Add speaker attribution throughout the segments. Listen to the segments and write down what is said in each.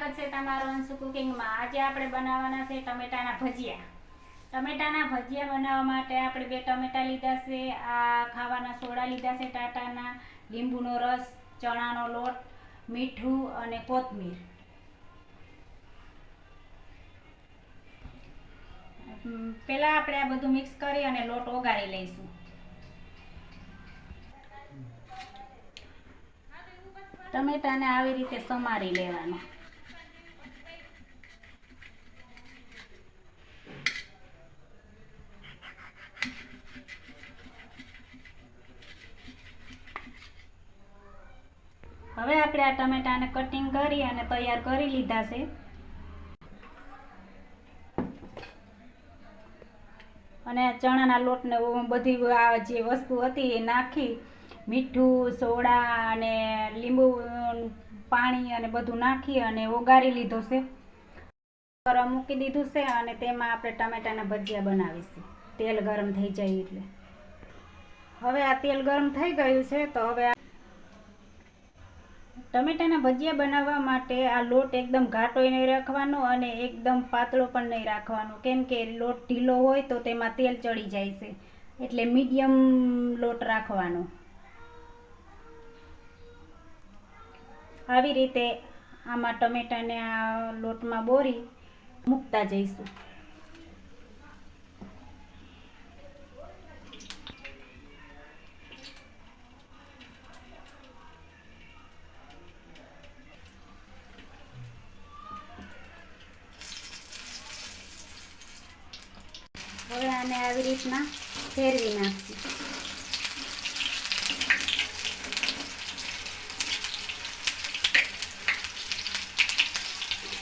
Speaker 1: સ્વાગત છે તમારું અંશુ કુકિંગમાં। આજે આપણે બનાવવાના છે ટમેટાના ભજીયા। ટમેટાના ભજીયા બનાવવા માટે આપણે 2 ટમેટા લીધા છે, આ ખાવાના સોડા લીધા છે ટાટાના, લીંબુનો રસ, ચણાનો લોટ, મીઠું અને કોથમીર। પહેલા આપણે આ બધું મિક્સ કરી અને લોટ ઓગાળી લઈશું। ટમેટાને આવી રીતે સમારી લેવાના। હવે આપણે આ ટમેટાને કટિંગ કરી અને તૈયાર કરી લીધા છે। અને ચણાના લોટને બધી આ જે વસ્તુ હતી એ નાખી, મીઠું, સોડા અને લીંબુ પાણી અને બધું નાખી અને ઓગાળી લીધો છે। ગરમ મૂકી દીધું છે અને તેમાં આપણે ટમેટાના ભજીયા બનાવીશું। તેલ ગરમ થઈ જાય એટલે હવે આ તેલ ગરમ થઈ ગયું છે, તો હવે ટમેટાના ભજીયા બનાવવા માટે આ લોટ એકદમ ઘાટો નહીં રાખવાનો અને એકદમ પાતળો પણ નહીં રાખવાનો, કેમ કે લોટ ઢીલો હોય તો તેમાં તેલ ચડી જાય છે, એટલે મીડિયમ લોટ રાખવાનો। આવી રીતે આમાં ટમેટાને આ લોટમાં બોરી મૂકતા જઈશું। હવે આને આવી રીતના ફેરવી નાખીશું।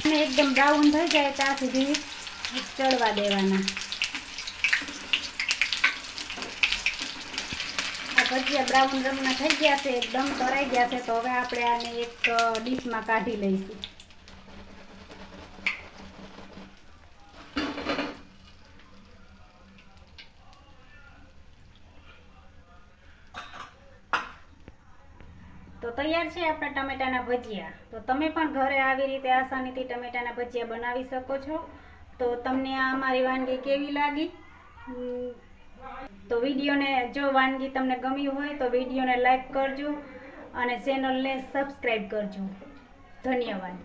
Speaker 1: અને એકદમ બ્રાઉન થઈ જાય ત્યાં સુધી ચડવા દેવાના। આ ભજીયા બ્રાઉન રંગના થઈ ગયા છે, એકદમ તળાઈ ગયા છે, તો હવે આપણે આને એક ડીશમાં કાઢી લઈશું। તો તૈયાર છે આપણા ટમેટાના ભજીયા। તો તમે પણ ઘરે આવી રીતે આસાનીથી ટમેટાના ભજીયા બનાવી શકો છો। તો તમને આ અમારી વાનગી કેવી લાગી? તો વિડીયોને જો વાનગી તમને ગમી હોય તો વિડીયોને લાઈક કરજો અને ચેનલને સબસ્ક્રાઈબ કરજો। ધન્યવાદ।